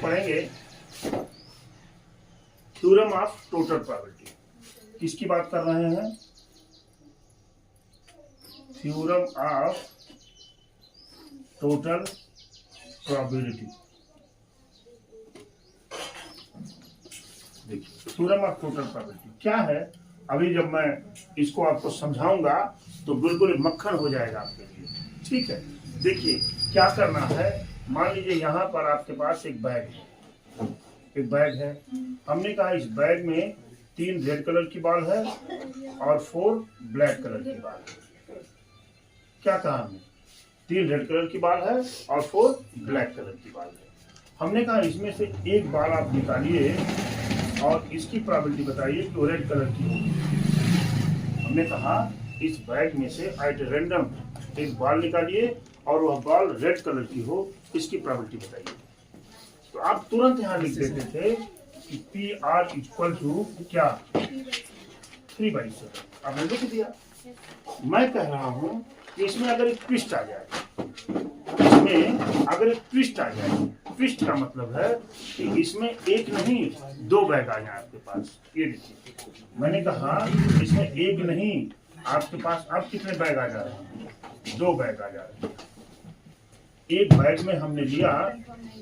पढ़ेंगे theorem of total probability. किसकी बात कर रहे हैं? Theorem of total probability. देखिए थ्योरम ऑफ टोटल प्रोबेबिलिटी क्या है। अभी जब मैं इसको आपको समझाऊंगा तो बिल्कुल मक्खन हो जाएगा आपके लिए, ठीक है। देखिए क्या करना है, मान लीजिए यहाँ पर आपके पास एक बैग है, हमने कहा इस बैग में 3 रेड कलर की बॉल है और 4 ब्लैक कलर की बॉल है। क्या कहा हमने? 3 रेड कलर की बॉल है और 4 ब्लैक कलर की बॉल है। हमने कहा इसमें से एक बॉल आप निकालिए और इसकी प्रोबेबिलिटी बताइए कि वो रेड कलर की होगी। हमने कहा इस बैग में से एट रैंडम एक बॉल निकालिए और वह बॉल रेड कलर की हो, इसकी प्रोबेबिलिटी बताइए। तो आप तुरंत यहाँ लिख देते थे कि पी आर इक्वल टू क्या 3/7। आपने लिख दिया। मैं कह रहा हूँ कि इसमें अगर एक ट्विस्ट आ जाए, ट्विस्ट का मतलब है कि इसमें एक नहीं 2 बैग आ जाए आपके पास। ये देखिए मैंने कहा इसमें एक नहीं आपके पास अब कितने बैग आ जा रहे हैं? 2 बैग आ जा रहे हैं। एक बैग में हमने लिया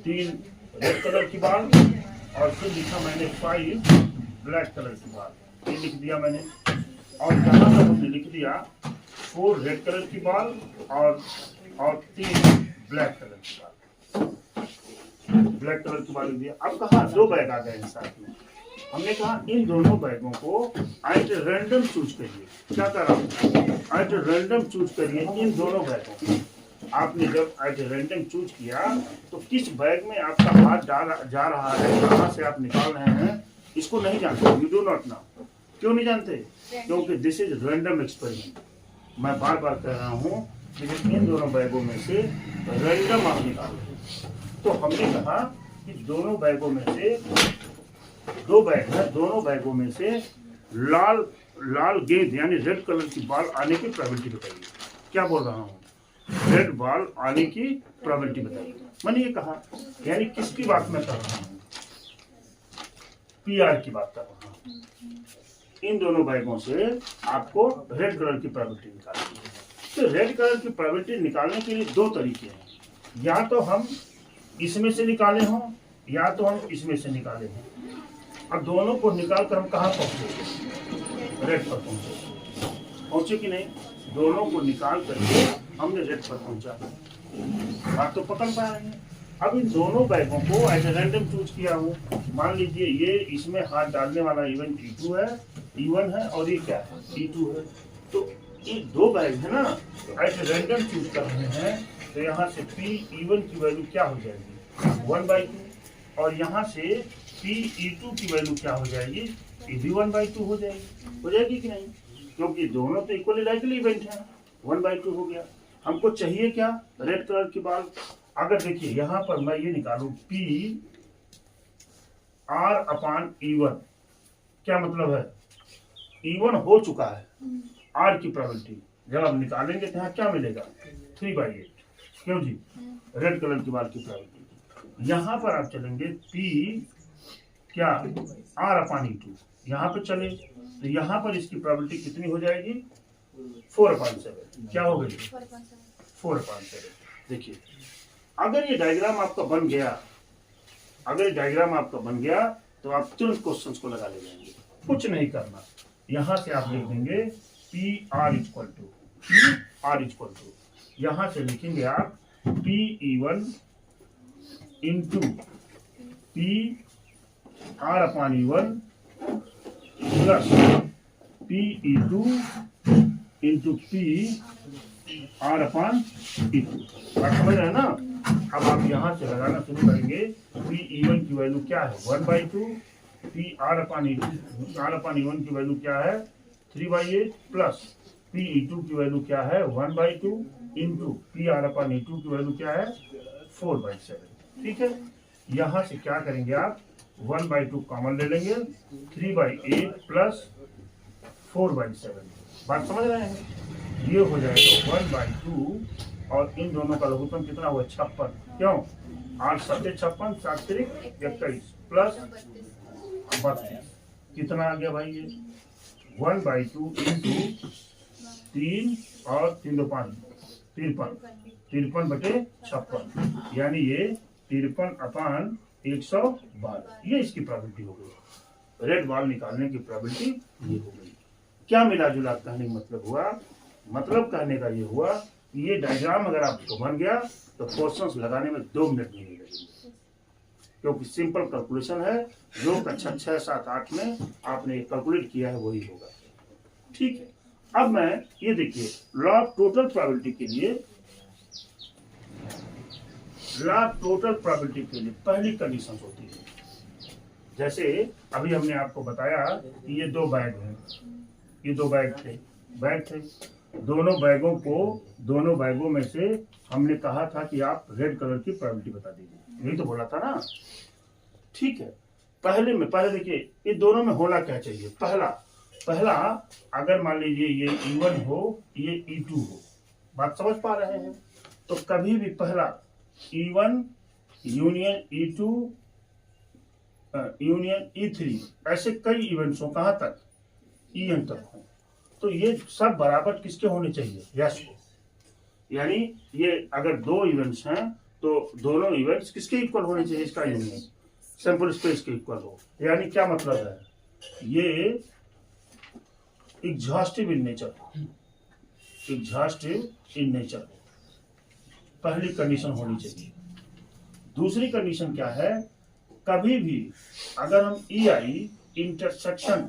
3 रेड कलर की बॉल और फिर लिखा मैंने 5 ब्लैक कलर की बॉल, ये लिख दिया मैंने। और यहाँ पर हमने लिख दिया 4 रेड कलर की बॉल और 3 ब्लैक कलर की बॉल लिख दिया। अब कहा 2 बैग आ गए साथ में। हमने कहा इन दोनों बैगों को एट रैंडम चूज करिए। क्या कर रहा हूँ? एट रैंडम चूज करिए इन दोनों बैगों को। आपने जब एट रैंडम चूज किया तो किस बैग में आपका हाथ जा रहा है, कहाँ से आप निकाल रहे हैं, इसको नहीं जानते। You do not know. क्यों नहीं जानते? क्योंकि दिस इज रैंडम एक्सपेरिमेंट। मैं बार बार कह रहा हूँ लेकिन इन दोनों बैगों में से रैंडम आप निकाल। तो हमने कहा कि दोनों बैगों में से 2 बैग है, दोनों बैगों में से लाल गेंद यानी रेड कलर की बॉल आने की प्रोबेबिलिटी बताइए। क्या बोल रहा हूँ? रेड बॉल आने की प्रोबेबिलिटी बताइए। मैंने ये कहा यानी किसकी बात मैं कर रहा हूँ? पीआर की बात कर रहा हूँ। इन दोनों बैगों से आपको रेड कलर की प्रोबेबिलिटी निकालनी है। तो रेड कलर की प्रोबेबिलिटी निकालने के लिए 2 तरीके हैं, या तो हम इसमें से निकाले हों या तो हम इसमें से निकाले हों। अब दोनों को निकाल कर हम कहाँ पहुंचे? रेड पर पहुंचे कि नहीं? दोनों को निकाल करके हमने रेड पर पहुंचा। बात तो पकड़ पा रहे हैं। अब इन दोनों बैगों को ऐसे रैंडम चूज किया हूँ। मान लीजिए ये इसमें हाथ डालने वाला इवेंट E2 है, E1 है और ये क्या है? E2 है। तो ये 2 बैग है ना, तो ऐसे रैंडम चूज कर रहे हैं। तो यहाँ से P1 की वैल्यू क्या हो जाएगी? 1/2। और यहाँ से P2 की वैल्यू क्या हो जाएगी? ये भी 1/2 हो जाएगी कि नहीं? क्योंकि दोनों तो इक्वली लाइकली इवेंट है। 1/2 हो गया। हमको चाहिए क्या? रेड कलर की बॉल। अगर देखिए यहाँ पर मैं ये निकालू P R/E1, क्या मतलब है? E1 हो चुका है, R की प्रोबेबिलिटी जब आप निकालेंगे तो यहाँ क्या मिलेगा? 3/8। क्यों जी? रेड कलर की बॉल की प्रोबेबिलिटी। यहाँ पर आप चलेंगे P क्या R/E2, यहाँ पर चले तो यहाँ पर इसकी प्रोबेबिलिटी कितनी हो जाएगी? 4/7। क्या हो गई? 4/7। देखिए अगर ये डायग्राम आपका बन गया, तो आप तुरंत क्वेश्चंस को लगा ले जाएंगे, कुछ नहीं करना। यहाँ से आप लिख देंगे PR इक्वल टू यहाँ से लिखेंगे आप PE1 into PR/E1 plus PE2 into PR/E2। बात समझ रहे हैं ना? अब आप यहाँ से लगाना शुरू करेंगे। PE1 की वैल्यू क्या है? 1/2। PR/E1 की वैल्यू क्या है? 3/8 प्लस PE2 की वैल्यू क्या है? 1/2 इंटू PR/E2 की वैल्यू क्या है? 4/7। ठीक है। यहाँ से क्या करेंगे आप? 1/2 कॉमन ले लेंगे, 3/8 प्लस 4/7। बात समझ रहे हैं? ये हो जाएगा 1/2 और इन दोनों का लघुत्तम कितना हुआ? 56। क्यों? 8 7 56 7 3 21 प्लस 32 कितना आ गया भाई ये 1/2 इंटू 3 और 3 2 5 53 बटे 56 यानी ये 53/112 ये इसकी प्रोबेबिलिटी हो गई। रेड बॉल निकालने की प्रोबेबिलिटी ये हो गई। क्या मिला जुला कहने का मतलब हुआ, मतलब कहने का ये हुआ कि ये डायग्राम अगर आपको बन गया तो क्वेश्चंस लगाने में 2 मिनट नहीं लगेंगे, क्योंकि सिंपल कैलकुलेशन है। जो कक्षा 6 7 8 में आपने कैलकुलेट किया है वही होगा। ठीक है, अब मैं ये देखिए लॉ ऑफ टोटल प्रोबेबिलिटी के लिए, लॉ ऑफ टोटल प्रोबेबिलिटी के लिए पहली कंडीशन होती है, जैसे अभी हमने आपको बताया कि ये 2 बैग हैं, ये 2 बैग थे, दोनों बैगों में से हमने कहा था कि आप रेड कलर की प्रोबेबिलिटी बता दीजिए, यही तो बोला था ना। ठीक है, पहले देखिए ये दोनों में होना क्या चाहिए। पहला अगर मान लीजिए ये E1 हो ये E2 हो, बात समझ पा रहे हैं, तो कभी भी पहला E1 union E2 union E3 ऐसे कई इवेंट्स हो, कहाँ तक En तक हो, तो ये सब बराबर किसके होने चाहिए, यस को। यानी ये अगर 2 इवेंट्स हैं तो दोनों इवेंट्स किसके इक्वल होने चाहिए, इसका यूनियन सैंपल स्पेस के इक्वल हो। यानी क्या मतलब है, ये एग्जॉस्टिव इन नेचर हो, पहली कंडीशन होनी चाहिए। दूसरी कंडीशन क्या है, कभी भी अगर हम EI इंटरसेक्शन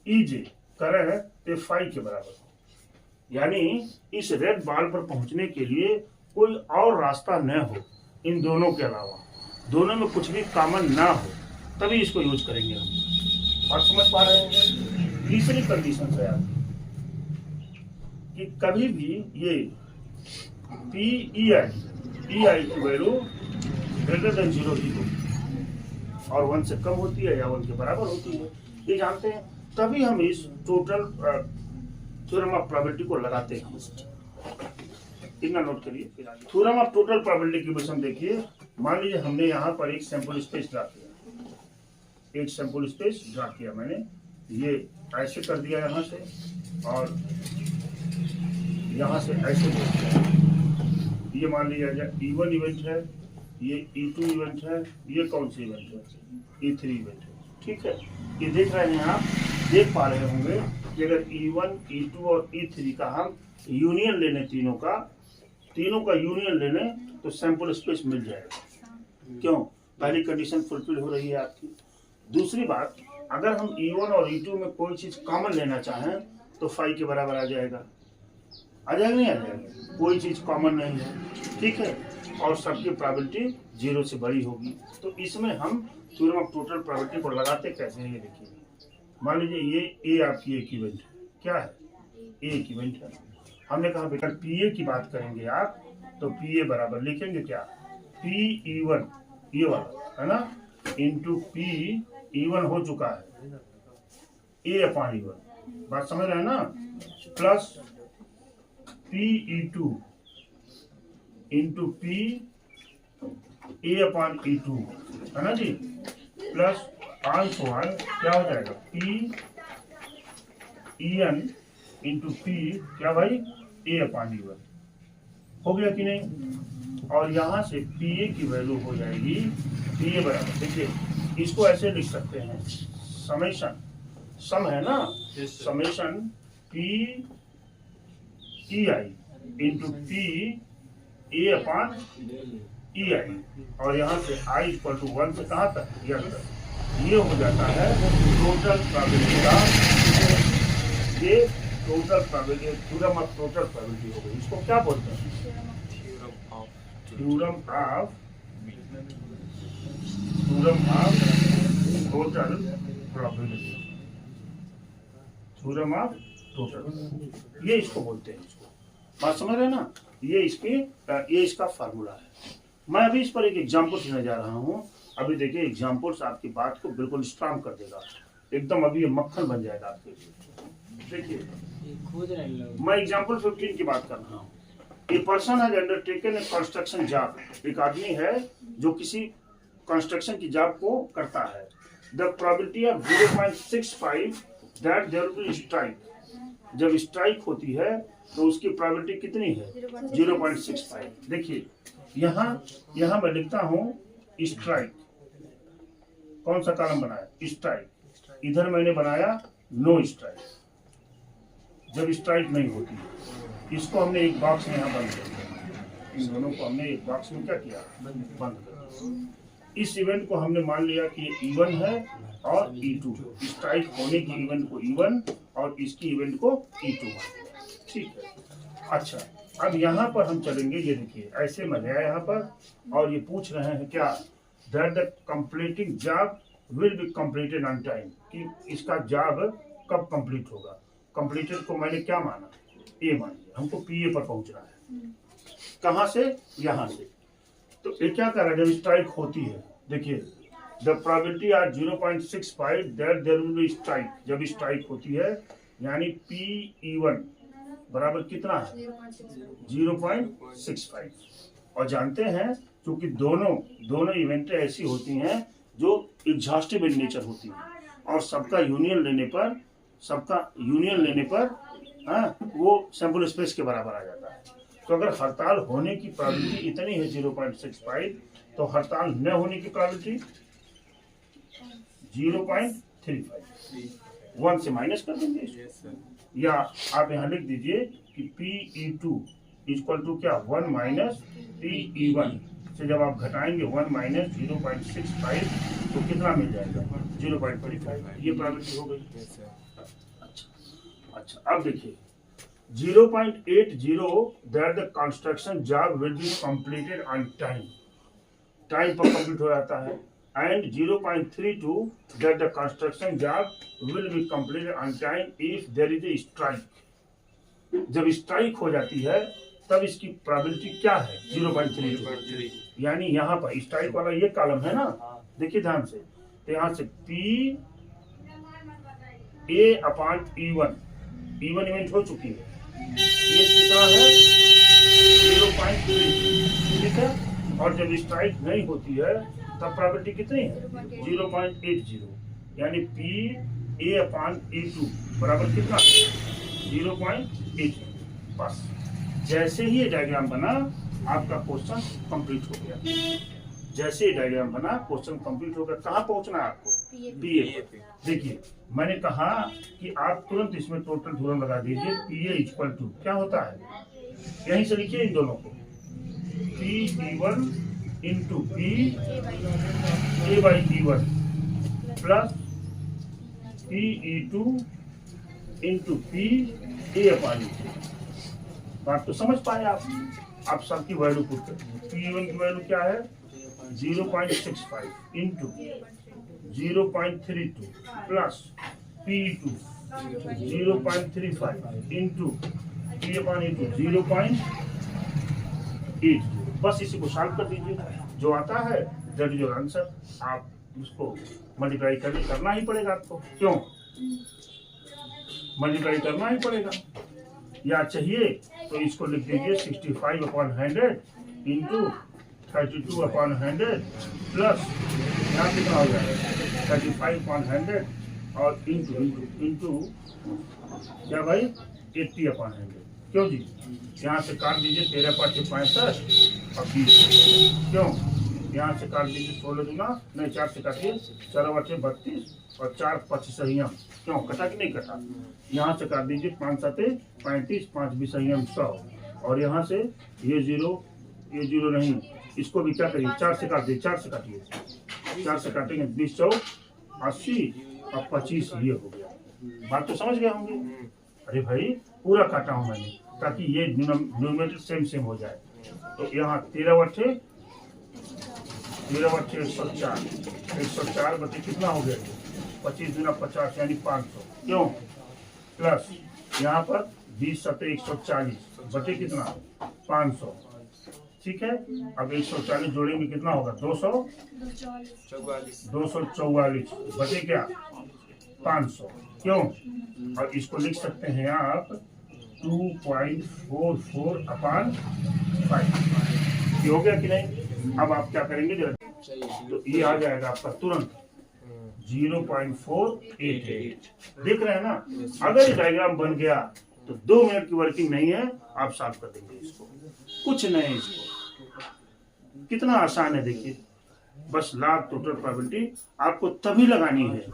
EJ करें तो फाई के बराबर हो। यानी इस रेड बॉल पर पहुंचने के लिए कोई और रास्ता न हो, इन दोनों के अलावा दोनों में कुछ भी कॉमन ना हो, तभी इसको यूज करेंगे हम। बात समझ पा रहे हैं। तीसरी कंडीशन है कि कभी भी ये EI की वैल्यू ग्रेटर देन 0 ही हो और 1 से कम होती है या 1 के बराबर होती है, ये जानते हैं, तभी हम इस टोटल थ्योरम ऑफ प्रोबेबिलिटी को लगाते हैं। इतना नोट करिए। थ्योरम ऑफ टोटल प्रोबेबिलिटी की क्वेश्चन देखिए, मान लीजिए हमने यहाँ पर एक सैंपल स्पेस ड्रा किया, मैंने ये ऐसे कर दिया यहाँ से और यहाँ से ऐसे कर दिया। ये मान लीजिए E1 इवेंट है, ये E2 इवेंट है, ये कौन सी इवेंट है, E3 इवेंट है। ठीक है, ये देख रहे हैं आप, देख पा रहे होंगे कि अगर E1 E2 और E3 का हम यूनियन लेने, तीनों का यूनियन लेने तो सैंपल स्पेस मिल जाएगा। क्यों, पहली कंडीशन फुलफिल हो रही है आपकी। दूसरी बात, अगर हम E1 और E2 में कोई चीज कॉमन लेना चाहें तो फाई के बराबर आ जाएगा, नहीं आ जाएगा, कोई चीज कॉमन नहीं है। ठीक है, और सबकी प्रोबेबिलिटी 0 से बड़ी होगी। तो इसमें हम थ्योरम ऑफ टोटल प्रोबेबिलिटी को लगाते कैसे हैं, ये देखिए। मान लीजिए ये A आपकी एक इवेंट है, क्या है, A एक इवेंट है। हमने कहा बेटा PA की बात करेंगे आप तो PA बराबर लिखेंगे क्या, PE1 ये वाला है ना, इंटू PE1 हो चुका है A/E1, बात समझ रहे हैं ना, प्लस PE2 इंटू PA/E2 है ना जी, प्लस 5 क्या हो जाएगा PEN इंटू P क्या भाई A/E1 हो गया कि नहीं। और यहाँ से PA की वैल्यू हो जाएगी PA बराबर, देखिए इसको ऐसे लिख सकते हैं, सम है ना, समेशन PEI इंटू PA/EI और यहाँ से I = 1 से कहाँ तक, यहाँ तक। ये हो जाता है टोटल प्रोबेबिलिटी का, ये total probability, theorem of total probability हो गई। इसको क्या बोलते हैं, theorem of total probability, theorem of total, ये इसको बोलते हैं। इसको बात समझ रहे हैं ना, ये इसका फार्मूला है। मैं अभी इस पर एक एग्जाम्पल देने जा रहा हूँ। अभी देखिए एग्जाम्पल्स आपकी बात को बिल्कुल स्ट्रांग कर देगा, एकदम अभी ये मक्खन बन जाएगा आपके लिए। देखिए मैं एग्जाम्पल 15 की बात कर रहा हूँ। A person has undertaken A construction job, एक आदमी है जो किसी कंस्ट्रक्शन की जॉब को करता है। The probability of 0.65 that there will be strike, जब स्ट्राइक होती है तो उसकी प्रोबेबिलिटी कितनी है 0.65। देखिए यहाँ मैं लिखता हूँ स्ट्राइक, कौन सा कॉलम बनाया स्ट्राइक, इधर मैंने बनाया नो स्ट्राइक, जब स्ट्राइक नहीं होती है। इसको हमने एक बॉक्स में यहाँ बंद कर दिया, इन दोनों को हमने एक बॉक्स में क्या किया बंद कर दिया। इस इवेंट को हमने मान लिया कि ये E1 है और E2, स्ट्राइक होने की इवेंट को E1 और इसकी इवेंट को E2 मान लिया, ठीक है। अच्छा, अब यहाँ पर हम चलेंगे, ये देखिए ऐसे मैं गया यहाँ पर और ये पूछ रहे हैं क्या that the completing job will be completed on time, कि इसका जॉब कब कंप्लीट होगा। कंप्लीटेड को मैंने क्या माना ए मान लिया, हमको PA पर पहुंचना है, कहाँ से यहाँ से। तो ये क्या कर रहा है जब स्ट्राइक होती है, देखिए the probability are 0.65 that there will be strike, जब स्ट्राइक होती है यानी PE1 बराबर कितना है 0.65। और जानते हैं क्योंकि दोनों इवेंटें ऐसी होती हैं जो एग्जॉस्टिव इन नेचर होती हैं और सबका यूनियन लेने पर वो सैंपल स्पेस के बराबर आ जाता है। तो अगर हड़ताल होने की प्रोबेबिलिटी इतनी है 0.65, तो हड़ताल न होने की प्रोबेबिलिटी 0.35, 1 से माइनस कर देंगे इसको। या आप यहाँ लिख दीजिए कि PE2 इक्वल टू क्या 1 माइनस PE1 से जब आप घटाएंगे 1 माइनस 0.65 तो कितना मिल जाएगा 0.35, ये प्रोबेबिलिटी हो गई। अच्छा, अब देखिए 0.80 that the construction job will be completed on time, time पर कंप्लीट हो जाता है। And 0.32 that the construction job will be completed on time if there is a strike, जब स्ट्राइक हो जाती है तब इसकी प्रोबेबिलिटी क्या है 0.32, यानी यहाँ पर स्ट्राइक वाला ये कॉलम है ना, देखिए ध्यान से, तो यहाँ से PA/E1 इवेंट हो चुकी है, ये कितना है 0.3, ठीक है। और जब स्ट्राइक नहीं होती है तब प्रोबेबिलिटी कितनी है 0.80, यानी PA/E2 बराबर कितना 0.80। बस जैसे ही ये डायग्राम बना आपका क्वेश्चन कंप्लीट हो गया, जैसे ही डायग्राम बना क्वेश्चन कंप्लीट हो गया। कहाँ पहुंचना है आपको PA पे। देखिए मैंने कहा कि आप तुरंत इसमें टोटल थ्योरम लगा दीजिए, PA इक्वल टू क्या होता है, यहीं से लिखिए इन दोनों को, PE1 into PA/E1 plus PE2 into PA/E2। बात तो समझ पाए आप सबकी वैल्यू पुट कर, PE1 की वैल्यू क्या है 0.65 into 0.32 plus PE2 0.35 into PA/E2 0.80। बस इसी को सॉल्व कर दीजिए, जो आता है दैट इज योर आंसर। आप इसको मल्टीप्लाई करना ही पड़ेगा आपको, क्यों मल्टीप्लाई करना ही पड़ेगा। या चाहिए तो इसको लिख दीजिए 65/100 इंटू 32/100 प्लस यहाँ कितना हो जाएगा 35/100 और इंटू क्या भाई 80/100। क्यों जी, यहाँ से काट दीजिए 13×5 65 और 20, क्यों यहाँ से काट दीजिए 16 दूना नहीं 4 से काटिए 4×8 32 और 4×5 क्यों कटा कि नहीं कटा। यहाँ से काट दीजिए 5×7 35 5×20 100 और यहाँ से ये जीरो नहीं, इसको भी क्या करिए 4 से काट दीजिए, 4 से काटिए 4 से काटेंगे 20 चौक 80 और 25 ये हो गया। बात तो समझ गए होंगे। अरे भाई पूरा काटा हूँ मैंने ताकि ये न्यूमरेटर सेम हो जाए। तो यहाँ 13×8 104 बटे कितना हो गया 25 दूना 50 यानी 500, क्यों प्लस यहाँ पर 20×7 140 बटे कितना 500, ठीक है। अब 140 जोड़ेंगे कितना होगा 244 बटे क्या 500, क्यों। और इसको लिख सकते हैं आप 2.44/5 ये हो गया कि नहीं। अब आप क्या करेंगे जरा, तो ये आ जाएगा आपका तुरंत 0.488। देख रहे हैं ना, अगर ये डायग्राम बन गया तो 2 मिनट की वर्किंग नहीं है, आप सॉल्व कर देंगे इसको, कुछ नहीं। इसको कितना आसान है देखिए। बस लाभ टोटल प्रोबेबिलिटी आपको तभी लगानी है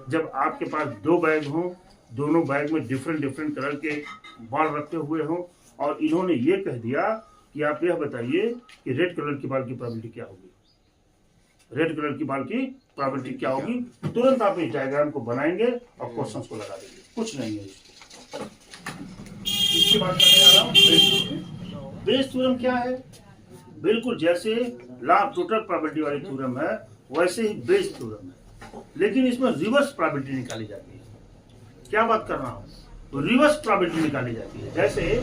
जब आपके पास 2 बैग हों, दोनों बैग में डिफरेंट डिफरेंट कलर के बॉल रखे हुए हों, और इन्होंने ये कह दिया कि आप यह बताइए कि रेड कलर की बॉल की प्रोबेबिलिटी क्या होगी, रेड कलर की बॉल की प्रोबेबिलिटी क्या होगी। तुरंत आप इस डायग्राम को बनाएंगे और क्वेश्चंस को लगा देंगे, कुछ नहीं है इसको। इसकी बात करने जा रहा हूँ बेस थ्योरम। क्या है? बिल्कुल जैसे लॉ ऑफ टोटल प्रोबेबिलिटी वाली थ्योरम है वैसे ही बेस थ्योरम है, लेकिन इसमें रिवर्स प्रोबेबिलिटी निकाली जाती है। क्या बात कर रहा हूँ, तो रिवर्स प्रोबेबिलिटी निकाली जाती है। जैसे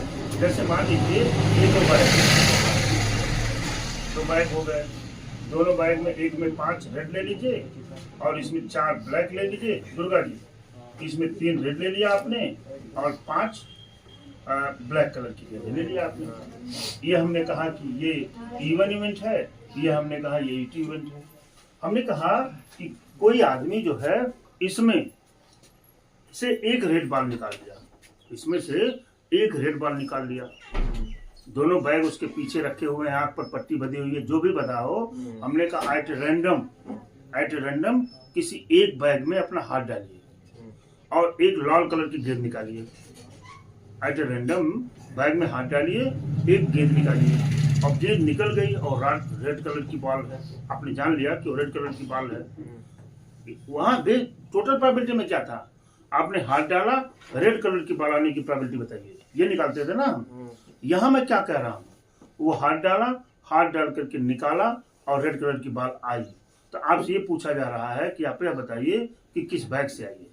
मान लीजिए ये दो बैग हो गए, दोनों बैग में एक में 5 रेड ले लीजिए और इसमें 4 ब्लैक ले लीजिए। दुर्गा जी, इसमें 3 रेड ले लिया आपने और 5 ब्लैक कलर की ले लिया आपने। ये हमने कहा कि ये इवन इवेंट है, ये हमने कहा ये इट इवेंट है। हमने कहा कि कोई आदमी जो है इसमें से एक रेड बॉल निकाल लिया, इसमें से एक रेड बॉल निकाल लिया, दोनों बैग उसके पीछे रखे हुए हैं, आंख पर पट्टी बंधी हुई है, जो भी बता हो। हमने कहा एट रैंडम किसी एक बैग में अपना हाथ डालिए और एक लाल कलर की गेंद निकालिए। एट रैंडम बैग में हाथ डालिए, एक गेंद निकालिए और गेंद निकल गई और रेड कलर की बॉल है। आपने जान लिया कि वो रेड कलर की बॉल है। वहां टोटल प्रोबेबिलिटी में क्या था, आपने हाथ डाला, रेड कलर की बॉल आने की प्रोबेबिलिटी बताइए, ये निकालते थे ना हम। यहाँ मैं क्या कह रहा हूँ, वो हाथ डाला, हाथ डाल करके निकाला और रेड कलर की बॉल आई। तो आपसे ये पूछा जा रहा है कि आप यह बताइए कि किस बैग से आई है,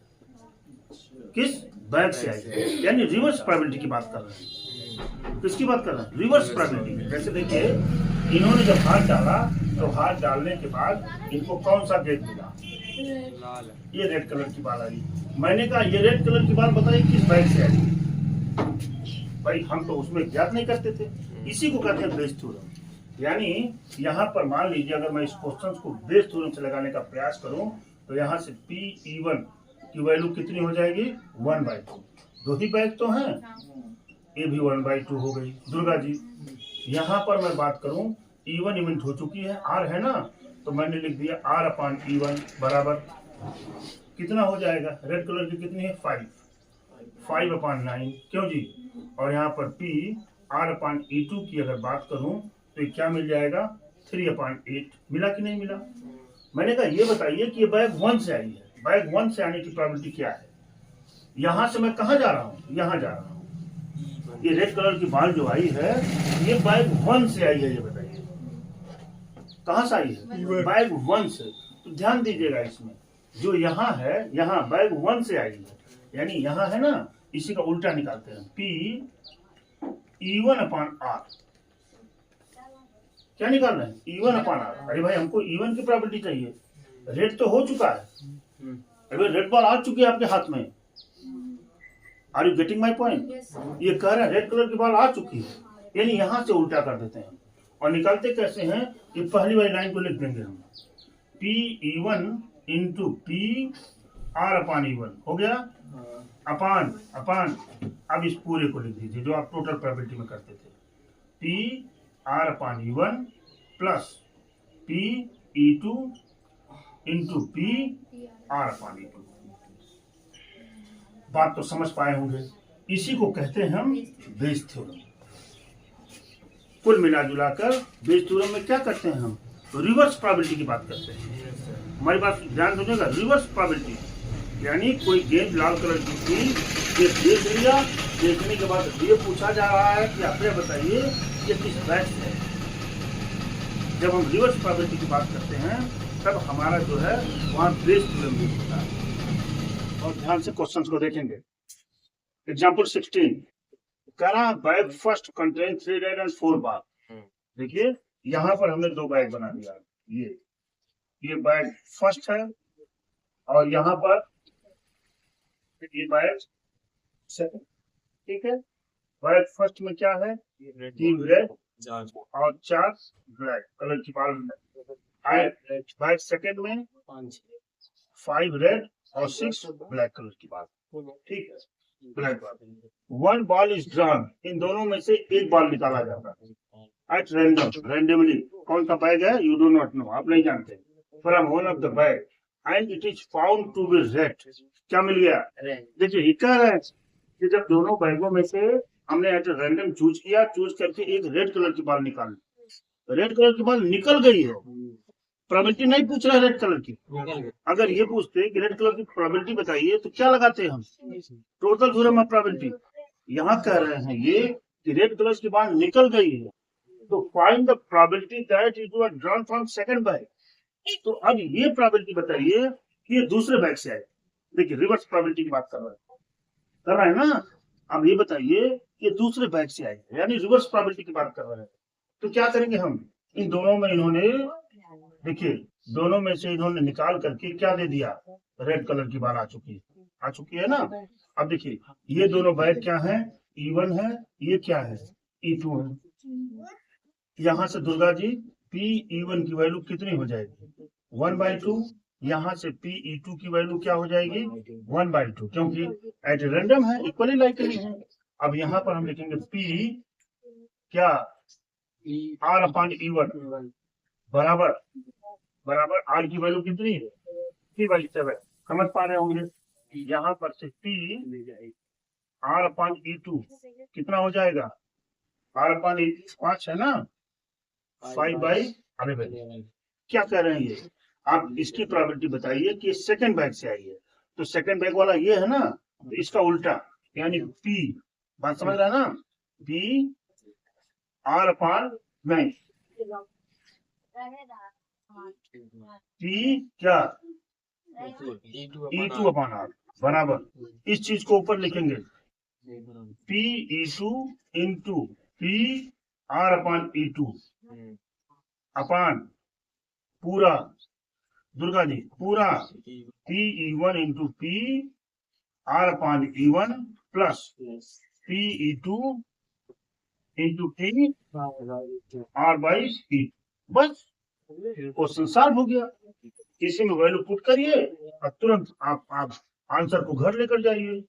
किस बैग से आई है, यानी रिवर्स प्रोबेबिलिटी की बात कर रहे हैं। किसकी बात कर रहे हैं? Reverse probability. जैसे देखिए, इन्होंने जब हाथ डाला तो हाथ डालने के बाद इनको कौन सा गेंद मिला, ये रेड कलर की बॉल आई। मैंने कहा ये रेड कलर की बॉल बताइए किस बैग से आई। भाई हम तो उसमें ज्ञात नहीं करते थे, इसी को कहते हैं बेस थ्योरम। यानी यहाँ पर मान लीजिए अगर मैं इस क्वेश्चन को बेस थ्योरम से लगाने का प्रयास करूं तो यहाँ से P(E1) की वैल्यू कितनी हो जाएगी, 1/2। 2 ही बैग तो हैं, ये भी 1/2 हो गई। दुर्गा जी, यहाँ पर मैं बात करूं E1 इवेंट हो चुकी है, R है ना, तो मैंने लिख दिया R/E1 बराबर कितना हो जाएगा, रेड कलर की कितनी है 5/9, क्यों जी। और यहाँ पर P R/E2 की अगर बात करूं तो ये क्या मिल जाएगा, 3/8। मिला कि नहीं मिला। मैंने कहा ये बताइए कि ये बैग 1 से आई है, बैग 1 से आने की प्रोबेबिलिटी क्या है। यहां से मैं कहां जा रहा हूं, यहां जा रहा हूं। ये रेड कलर की बॉल जो आई है ये बैग 1 से आई है, ये बताइए कहां से आई है, बैग 1 से। तो ध्यान दीजिएगा इसमें जो यहाँ है, यहाँ बैग 1 से आई है, यानी यहाँ है ना, इसी का उल्टा निकालते हैं, P(E1/R) क्या निकाल रहे हैं, E1/R। अरे भाई हमको E1 की प्रोबेबिलिटी चाहिए, रेड तो हो चुका है, अरे रेड बॉल आ चुकी है आपके हाथ में। Are you getting my point. ये कह रहे हैं रेड कलर की बॉल आ चुकी है, यानी यहां से उल्टा कर देते हैं और निकालते कैसे हैं, ये पहली वाली लाइन को लिख देंगे हम, P(E1) इंटू PR/E1 हो गया, अपान। अब इस पूरे को लिख दीजिए जो आप टोटल प्रोबेबिलिटी में करते थे, PR/E1 plus PE2 into PR/E2। बात तो समझ पाए होंगे, इसी को कहते हैं हम बेस थ्योरम। कुल मिला जुलाकर बेस थ्योरम में क्या करते हैं हम, तो रिवर्स प्रोबेबिलिटी की बात करते हैं। हमारी बात ध्यान सुनिएगा, रिवर्स प्रोबेबिलिटी यानी कोई गेंद लाल कलर की थी, ये देख लिया, देखने के बाद ये पूछा जा रहा है कि आप ये बताइए ये किस बैग से है। जब हम रिवर्स प्रोबेबिलिटी की बात करते हैं तब हमारा जो है वहाँ बेस थ्योरम यूज होता है। और ध्यान से क्वेश्चंस को देखेंगे। एग्जाम्पल 16, करा bag first contain 3 red and 4 बार। देखिए यहाँ पर हमने 2 बैग बना दिया, ये बैग फर्स्ट है और यहाँ पर ये बैग सेकंड, ठीक है। बैग फर्स्ट में क्या है, 3 रेड और 4 ब्लैक कलर की बाल। बैग सेकंड में 5 रेड और 6 ब्लैक कलर की बाल। ठीक है, black ball. 1 ball is drawn, इन दोनों में से एक बॉल निकाला जाता है एट रैंडम, रैंडमली। कौन सा बैग है, यू डू नॉट नो, आप नहीं जानते। From one of the bag and it is found to be red, क्या मिल गया, देखिए ये कह रहा है कि जब दोनों बैगों में से हमने एट रैंडम चूज किया, चूज करके एक रेड कलर की बॉल निकाली, रेड कलर की बॉल निकल गई है, प्रोबेबिलिटी नहीं पूछ रहा है रेड कलर की। अगर ये पूछते कि रेड कलर की प्रोबेबिलिटी बताइए तो क्या लगाते हैं हम, टोटल थ्योरम ऑफ प्रोबेबिलिटी। यहाँ कह रहे हैं ये कि रेड कलर की बॉल निकल गई है, तो find the probability that it was drawn from second bag. तो अब ये प्रोबेबिलिटी बताइए कि ये दूसरे बैग से आए। देखिए रिवर्स प्रोबेबिलिटी की बात कर रहे हैं ना। अब ये बताइए कि दूसरे बैग से आए, यानी रिवर्स प्रोबेबिलिटी की बात कर रहे हैं। तो क्या करेंगे हम, इन दोनों में इन्होंने, देखिए दोनों में से इन्होंने निकाल करके क्या दे दिया, रेड कलर की बाल आ चुकी है ना। अब देखिए ये दोनों बैग क्या है, E1 है, ये क्या है, E2 है। यहाँ से दुर्गा जी PE1 की वैल्यू कितनी हो जाएगी, 1/2। यहाँ से PE2 की वैल्यू क्या हो जाएगी, 1/2, क्योंकि एट रैंडम है, इक्वली लाइकली है। अब यहाँ पर हम लिखेंगे P क्या, R/E1 बराबर R की वैल्यू कितनी है, 3/7। समझ पा रहे होंगे। यहाँ पर से P R/E2 कितना हो जाएगा, R/E2 5 है ना, 5/11। क्या कह रहे हैं ये, आप इसकी प्रोबेबिलिटी बताइए कि सेकंड बैग से आई है। तो सेकंड बैग वाला ये है ना, तो इसका उल्टा, यानी P, बात समझ रहा है ना, P R/9, P क्या, E2/R बराबर, इस चीज को ऊपर लिखेंगे, PE2 इंटू PR/E2 अपान पूरा, दुर्गा जी पूरा PE1 into PR/E1 plus PE2 into PR/E। बस क्वेश्चन सॉल्व हो गया। किसी में वैल्यू पुट करिए और तुरंत आप आंसर को घर लेकर जाइए।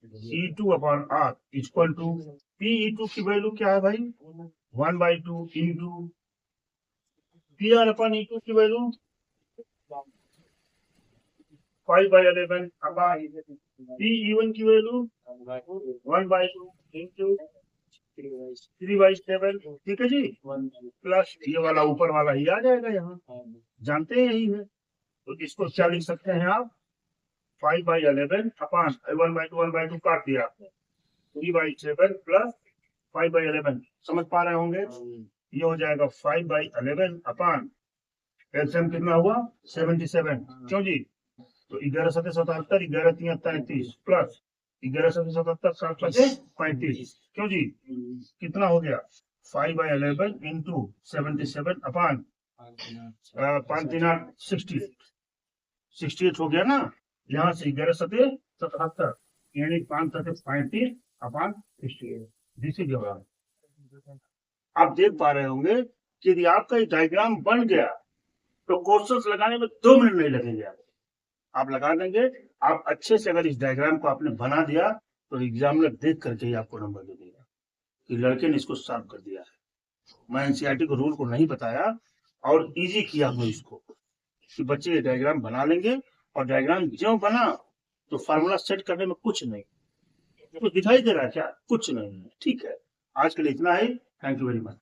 PE2/R इक्वल टू PE2 की वैल्यू क्या है भाई, 1/2 इंटू PR/E2 की वैल्यू 5/11 अपान PE1 की वैल्यू 1/2 इंटू 3/7। ठीक है जी, प्लस ये वाला ऊपर वाला ही आ जाएगा, यहाँ जानते हैं यही है। तो इसको क्या लिख सकते हैं आप, 5/11 अपान 1/2 काट दिया आपने, 3/7 प्लस 5/11। समझ पा रहे होंगे, ये हो जाएगा 5/11 अपान एलसीएम कितना हुआ 77। क्यों जी, तो 11×7=77, 11×3=33 प्लस 11×7=77, 7×5=35। क्यों जी, कितना हो गया 5/11 इंटू 77 अपान 5×3=60, 68 हो गया ना। यहाँ से 11×7=77, यानी 5×7=35 अपान 68। दिस इज जवाब। आप देख पा रहे होंगे कि यदि आपका ये डायग्राम बन गया तो क्वेश्चंस लगाने में 2 मिनट नहीं लगेंगे, आप लगा देंगे। आप अच्छे से अगर इस डायग्राम को आपने बना दिया तो एग्जामिनर देख करके ही आपको नंबर दे देगा कि लड़के ने इसको सॉल्व कर दिया है। मैं एनसीईआरटी को रूल को नहीं बताया और इजी किया हूँ इसको कि बच्चे ये डायग्राम बना लेंगे, और डायग्राम जो बना तो फार्मूला सेट करने में कुछ नहीं, कुछ दिखाई दे रहा है क्या, कुछ नहीं है। ठीक है, आज के लिए इतना ही। Thank you very much.